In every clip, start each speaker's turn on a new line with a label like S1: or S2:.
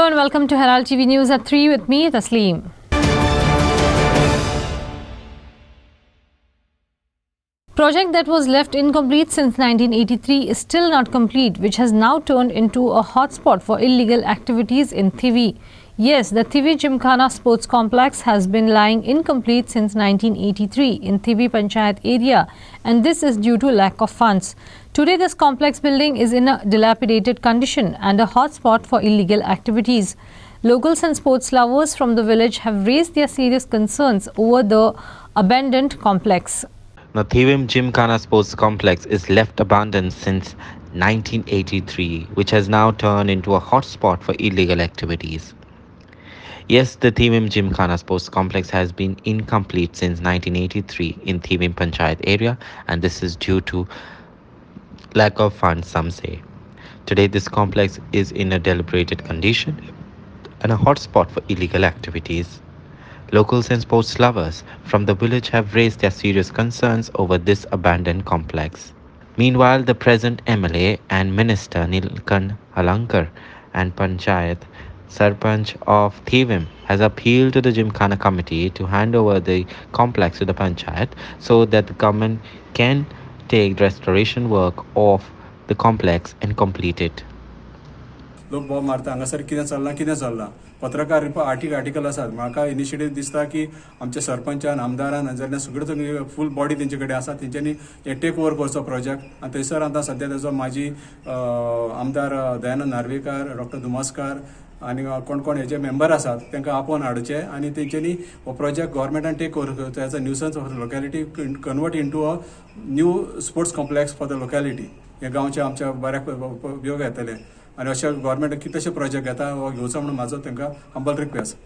S1: and welcome to Herald TV News at 3 with me, Tasleem. Project that was left incomplete since 1983 is still not complete, which has now turned into a hotspot for illegal activities in Thivi. Yes, the Thivi Gymkhana sports complex has been lying incomplete since 1983 in Thivi Panchayat area, and this is due to lack of funds. Today, this complex building is in a dilapidated condition and a hotspot for illegal activities. Locals and sports lovers from the village have raised their serious concerns over the abandoned complex.
S2: The Thivi Gymkhana sports complex is left abandoned since 1983, which has now turned into a hotspot for illegal activities. Yes, the Thivi Gymkhana sports complex has been incomplete since 1983 in Thivi Panchayat area, and this is due to lack of funds, some say. Today, this complex is in a dilapidated condition and a hotspot for illegal activities. Locals and sports lovers from the village have raised their serious concerns over this abandoned complex. Meanwhile, the present MLA and Minister Nilkan Halankar and Panchayat Sarpanch of Thivim has appealed to the Gymkhana committee to hand over the complex to the Panchayat so that the government can take restoration work of the complex and complete it.
S3: लोक Bob मारता हांगासर कितें चल्लां पत्रकार article आसात म्हाका initiative दिसता की आमच्या सरपंचान आमदारान जेन्ना सगळ्यो फूल बॉडी तेंचे कडेन आसा तेंच्यांनी हे टेक ओवर करचो प्रोजेक्ट आनी थंयसर आतां सद्या तेजो माजी आमदार दयानंद नार्वेकार डॉक्टर दुमासकार आनी कोण कोण हेजे मेंबर आसात तांकां आपोवन हाडचे आनी तेंच्यांनी हो प्रोजेक्ट गव्हर्मेंटान टेक ओवर करचो as a nuisance of the locality convert into a new sports complex for the locality हे गांवच्या आमच्या बऱ्याक उपयोग येतले आणि अशा गव्हर्मेंट कितलेशे प्रोजेक्ट घेता हो घेवचो म्हणून म्हाजो तांकां हंबल रिक्वेस्ट.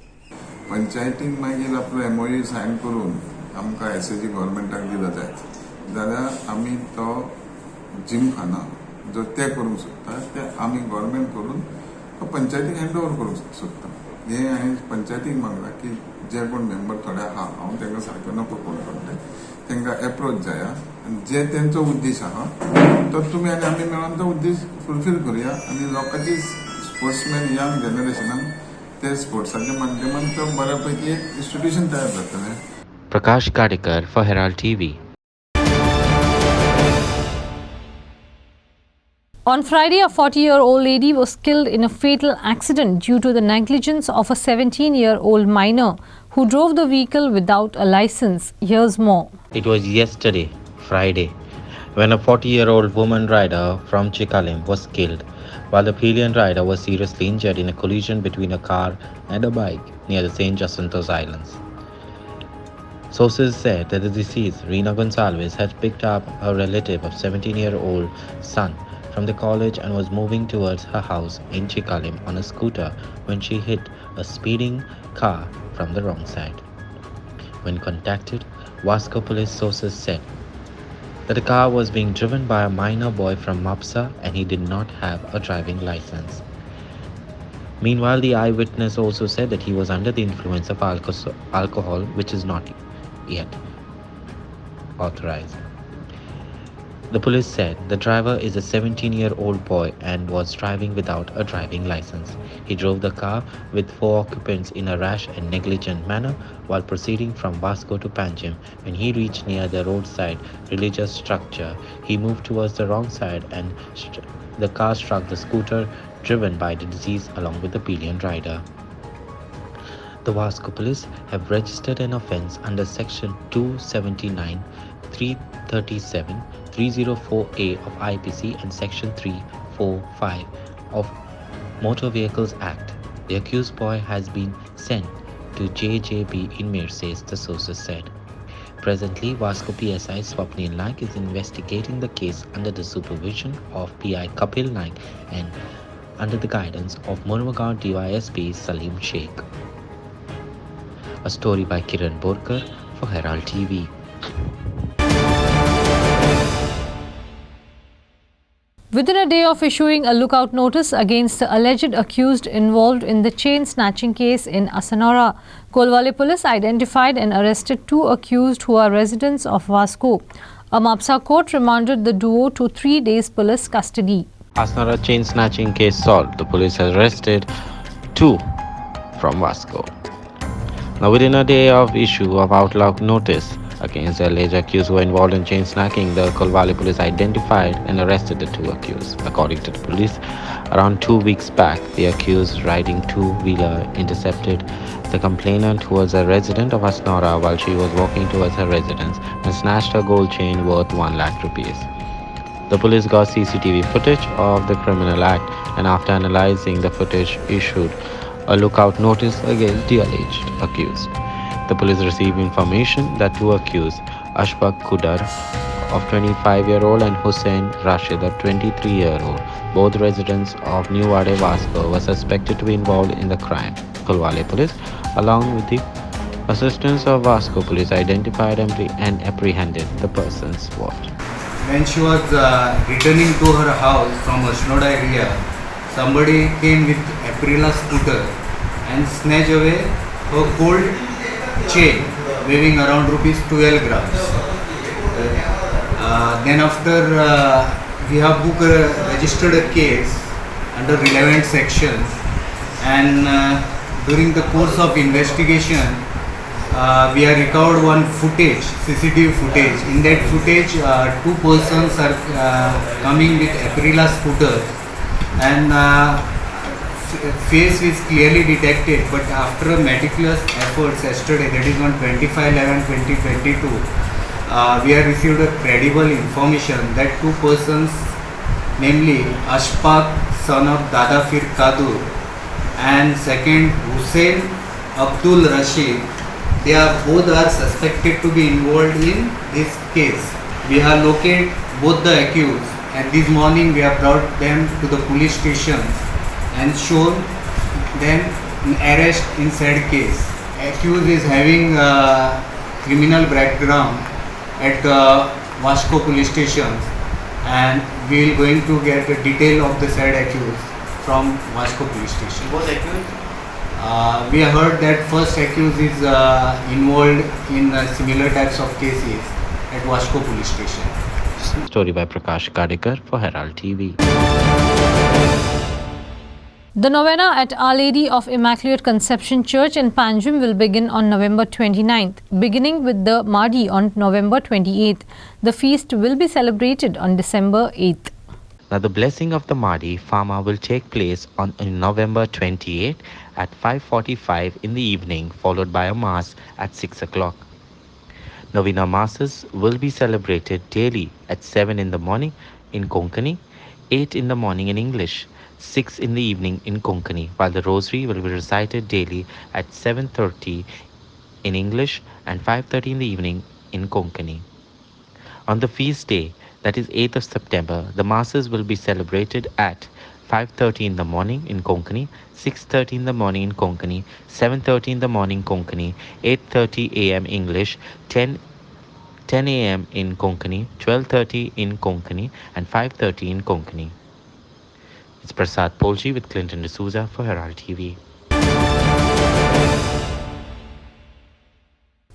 S4: पंचायतीन मागीर आपलो एमओयू सायन करून आमकां एसएजी गव्हर्मेंटाक दिलो जाय जाल्यार आमी तो जिमखाना जो ते करूंक सोदता ते आमी गव्हर्मेंट करून तो पंचायतीक हँड ओवर करूंक सोदता. हे हांवें पंचायतीक मागला की जे कोण मेंबर थोडे आहा हांव तांकां सारको नको कोण करता तांकां एप्रोच जाया आनी जे तेंचो उद्देश आहा तो तुमी आनी आमी मेळून तो उद्देश फुलफील करूया आनी लोकांची स्पोर्ट्समॅन यंग जनरेशनान ते स्पोर्ट्साच्या माध्यमान तो बऱ्यापैकी एक इंस्टिट्यूशन तयार जातलें.
S2: Prakash Kadekar for Herald TV.
S1: On Friday, a 40-year-old lady was killed in a fatal accident due to the negligence of a 17-year-old minor who drove the vehicle without a license. Here's more.
S2: It was yesterday, Friday, when a 40-year-old woman rider from Chikalim was killed, while the pillion rider was seriously injured in a collision between a car and a bike near the St. Jacinto's Islands. Sources said that the deceased, Rina Gonsalves, had picked up her relative of 17-year-old son from the college and was moving towards her house in Chikalim on a scooter when she hit a speeding car from the wrong side. When contacted, Vasco police sources said that the car was being driven by a minor boy from Mapsa and he did not have a driving license. Meanwhile, the eyewitness also said that he was under the influence of alcohol, which is not yet authorized. The police said the driver is a 17-year-old boy and was driving without a driving license. He drove the car with 4 occupants in a rash and negligent manner while proceeding from Vasco to Panjim. When he reached near the roadside religious structure, he moved towards the wrong side and the car struck the scooter driven by the deceased along with the pillion rider. The Vasco police have registered an offence under section 279, 337, 304A of IPC and section 345 of Motor Vehicles Act. The accused boy has been sent to JJB in Mirsays, the sources said. Presently, Vasco PSI Swapnil Naik is investigating the case under the supervision of PI Kapil Naik and under the guidance of Murmagaon DYSP Salim Sheikh. A story by Kiran Borkar for Herald TV.
S1: Within a day of issuing a lookout notice against the alleged accused involved in the chain snatching case in Asanora, Kolwale police identified and arrested 2 accused who are residents of Vasco. A Mapsa court remanded the duo to 3 days police custody.
S2: Asanora chain snatching case solved. The police has arrested 2 from Vasco. Now, within a day of issue of outlaw notice against the alleged accused who were involved in chain snatching, the Kolwale police identified and arrested the 2 accused. According to the police, around 2 weeks back, the accused riding two-wheeler intercepted the complainant, who was a resident of Asnora, while she was walking towards her residence and snatched her gold chain worth 1 lakh rupees. The police got CCTV footage of the criminal act and after analyzing the footage issued a lookout notice against the alleged accused. The police received information that 2 accused, Ashfaq Kudar of 25-year-old and Hussein Rashid of 23-year-old, both residents of New Wade Vasco, were suspected to be involved in the crime. Kolwale police, along with the assistance of Vasco police, identified and apprehended the persons involved.
S5: When she was returning to her house from Ashnoda area, somebody came with Aprila scooter and snatched away her gold chain weighing around rupees 12 grams. Then after we have registered a case under relevant sections, and during the course of investigation we have recovered one footage, CCTV footage. In that footage 2 persons are coming with Aprila scooter and face is clearly detected, but after meticulous efforts yesterday, that is on 25/11/2022, we have received a credible information that 2 persons, namely Ashfaq son of Dadafir Kadur and second Hussein Abdul Rashid, they are both are suspected to be involved in this case. We have located both the accused and this morning we have brought them to the police station and shown them in arrest in said case. Accused is having criminal background at Vasco police station, and we are going to get the detail of the said accused from Vasco police station.
S6: Both accused?
S5: We have heard that first accused is involved in similar types of cases at Vasco police station.
S2: Story by Prakash Kadekar for Herald TV.
S1: The Novena at Our Lady of Immaculate Conception Church in Panjim will begin on November 29th, beginning with the Mahdi on November 28th. The feast will be celebrated on December 8th.
S2: Now, the blessing of the Mahdi Fama will take place on November 28 at 5:45 in the evening, followed by a mass at 6 o'clock. Novena masses will be celebrated daily at 7 in the morning in Konkani, 8 in the morning in English, 6 in the evening in Konkani, while the rosary will be recited daily at 7:30 in English and 5:30 in the evening in Konkani. On the feast day, that is 8th of September, the masses will be celebrated at 5:30 in the morning in Konkani, 6:30 in the morning in Konkani, 7:30 in the morning Konkani, 8:30 a.m. English, 10 a.m. in Konkani, 12:30 in Konkani, and 5:30 in Konkani. It's Prasad Polji with Clinton D'Souza for Herald TV.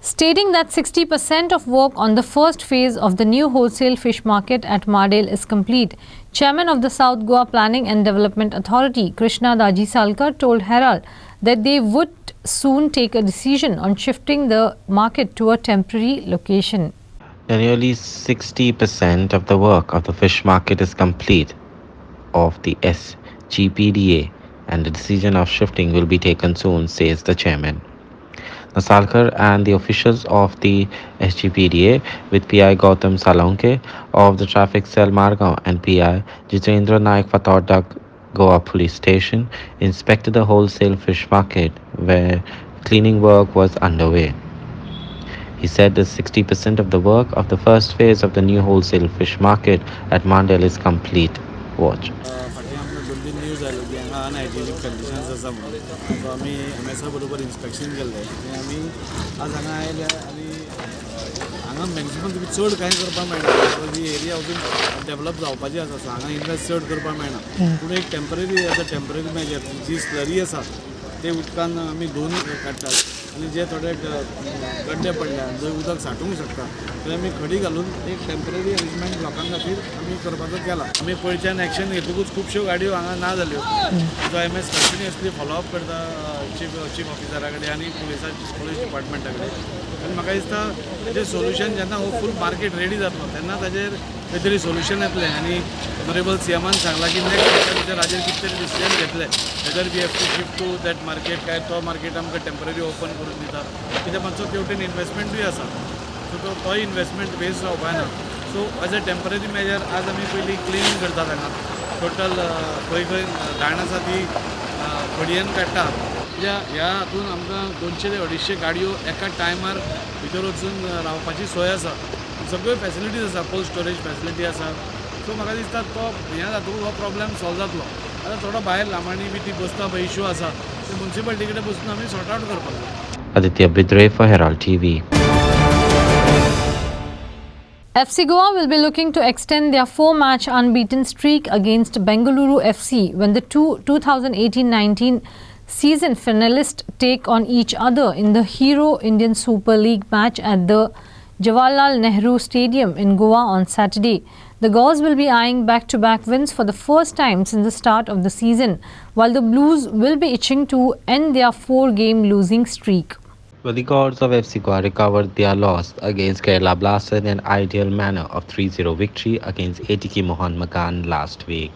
S1: Stating that 60% of work on the first phase of the new wholesale fish market at Mardale is complete, Chairman of the South Goa Planning and Development Authority, Krishna Daji Salkar, told Herald that they would soon take a decision on shifting the market to a temporary location.
S2: Nearly 60% of the work of the fish market is complete of the SGPDA, and the decision of shifting will be taken soon, says the chairman. Salkar and the officials of the SGPDA with PI Gautam Salonke of the traffic cell Margaon and PI Jitendra Naik Fataudak Goa police station inspected the wholesale fish market where cleaning work was underway. He said that 60% of the work of the first phase of the new wholesale fish market at Mandel is complete. Watch.
S7: आम्ही एमएसा बरोबर inspection केल्लें आमी आज हांगा आयले आनी हांगा maximum तुमी चड कांय करपाक मेळना जी एरिया अजून डेवलप जावपाची आसा सो हांगा इन्वेस्ट चड करपाक मेळना पूण एक temporary as a temporary measure जी स्लरी आसा ते उदकान आमी धुवन काडटात आनी जे थोडे गड्डे पडल्या जंय उदक सांठूंक शकता थंय आमी खडी घालून एक टेम्पररी अरेंजमेंट लोकां खातीर आमी करपाचो केला. आमी पयलींच्यान एक्शन घेतकूच खुबश्यो गाडयो हांगा ना जाल्यो. जो MS कंटिन्युअसली फॉलोअप करता चीफ ऑफिसरा कडेन आनी पुलीस डिपार्टमेंटा कडेन. आनी म्हाका दिसता तेजें सोल्युशन जेन्ना हो फूल मार्केट रेडी जातलो तेन्ना ताजेर खंय तरी सोल्युशन येतलें. आनी ऑनरेबल CMन सांगलां की नेक्स्ट हाजेर कितें तरी डिसिजन घेतले whether we have to shift to that market काय तो मार्केट आमकां टेम्पररी ओपन करून दिता कित्याक मातसो तेवटेन इन्वेस्टमेंटूय आसा सो तोय इन्वेस्टमेंट वेस्ट जावपा ना. So as a temporary measure आज आमी पयलीं क्लिनींग करतात हांगा टोटल खंय खंय घाण आसा ती खडयेन काडटा. ह्या हातून आमकां 200 ते 250 गाडयो एका टायमार भितर वचून रावपाची सोय आसा. सगळ्यो फॅसिलिटीज आसा कोल्ड स्टोरेज फॅसिलिटी आसा. सो म्हाका दिसता तो ह्या जातून हो प्रॉब्लेम सॉल्व जातलो. आतां थोडो भायर लांबांनी बी ती बसता पळय इशू आसा ते म्युन्सिपालिटी कडेन बसून आमी सॉर्ट आवट करपाक जाय.
S2: Aditya Bidre for Herald TV.
S1: FC Goa will be looking to extend their 4-match unbeaten streak against Bengaluru FC when the 2018-19 season finalists take on each other in the Hero Indian Super League match at the Jawaharlal Nehru Stadium in Goa on Saturday. The Gauls will be eyeing back-to-back wins for the first time since the start of the season, while the Blues will be itching to end their 4-game losing streak.
S2: Well, the gods of FC Goa recovered their loss against Kerala Blasters in an ideal manner of 3-0 victory against ATK Mohan Bagan last week.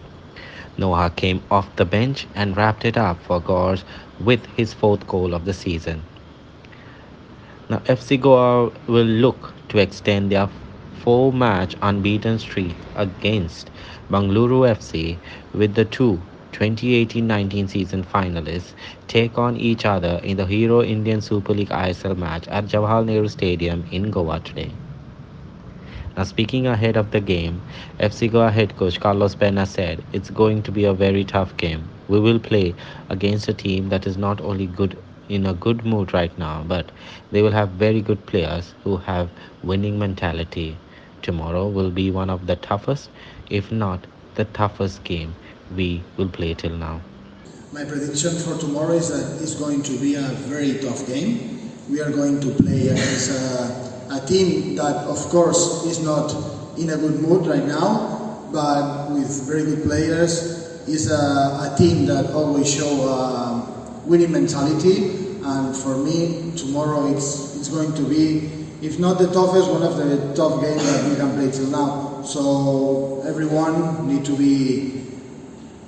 S2: Noah came off the bench and wrapped it up for Gores with his 4th goal of the season. Now, FC Goa will look to extend their 4-match unbeaten streak against Bengaluru FC with the two 2018-19 season finalists take on each other in the Hero Indian Super League ISL match at Jawaharlal Nehru Stadium in Goa today. Now, speaking ahead of the game, FC Goa head coach Carlos Pena said, "It's going to be a very tough game. We will play against a team that is not only good in a good mood right now, but they will have very good players who have winning mentality. Tomorrow will be one of the toughest, if not the toughest game we will play till now."
S6: My prediction for tomorrow is that it's going to be a very tough game. We are going to play against a team that, of course, is not in a good mood right now, but with very good players. It's a team that always show winning mentality, and for me, tomorrow it's going to be, if not the toughest, one of the tough games that we can play till now. So everyone need to be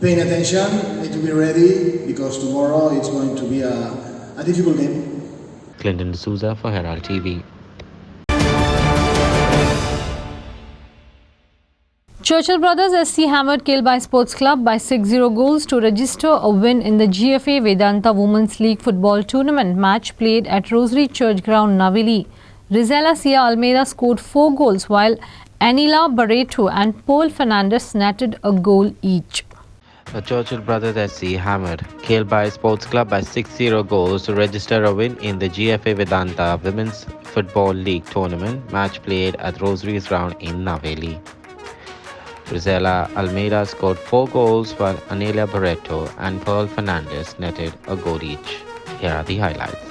S6: paying attention, need to be ready, because tomorrow it's going to be a difficult game.
S2: Clinton D'Souza for Herald TV.
S1: Churchill brothers SC hammered Kelbai Sports Club by 6-0 goals to register a win in the GFA Vedanta Women's League football tournament match played at Rosary Church Ground, Navili. Rizela Sia Almeida scored 4 goals while Anila Barreto and Paul Fernandez netted a goal each.
S2: The Churchill brothers SC hammered Kelbai Sports Club by 6-0 goals to register a win in the GFA Vedanta Women's Football League tournament match played at Rosary's Ground in Naveli. Rizela Almeida scored 4 goals while Anelia Barreto and Pearl Fernandez netted a goal each. Here are the highlights.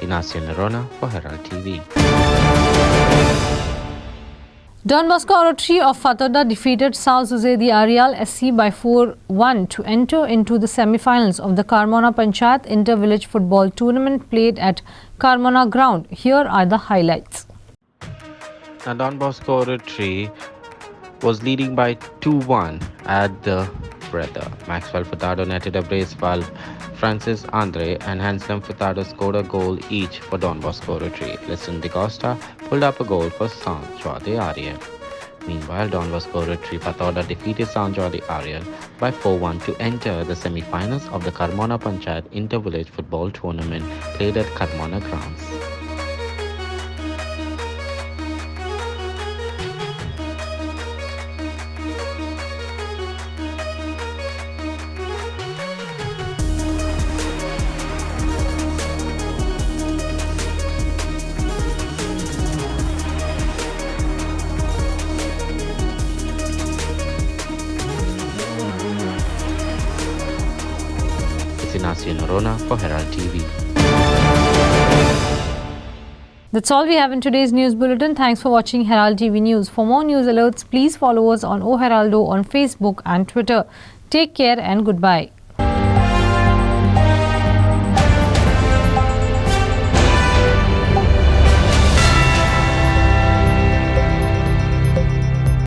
S2: Ignacio Nerona for Herald TV.
S1: Don Bosco Oratory of Fatada defeated Sao Jose de Arial SC by 4-1 to enter into the semi-finals of the Carmona Panchayat Inter-Village Football Tournament played at Carmona Ground. Here are the highlights.
S2: Now, Don Bosco Oratory was leading by 2-1 at the breather. Maxwell Furtado netted a brace while Francis Andre and Handsome Furtado scored a goal each for Don Bosco Rotary. Listen De Costa pulled up a goal for San Joa de Ariel. Meanwhile, Don Bosco Rotary Patoda defeated San Joa de Ariel by 4-1 to enter the semi-finals of the Carmona Panchayat Inter-Village Football Tournament played at Carmona grounds. Novena for Herald TV.
S1: That's all we have in today's news bulletin. Thanks for watching Herald TV News. For more news alerts, please follow us on O Heraldo on Facebook and Twitter. Take care and goodbye.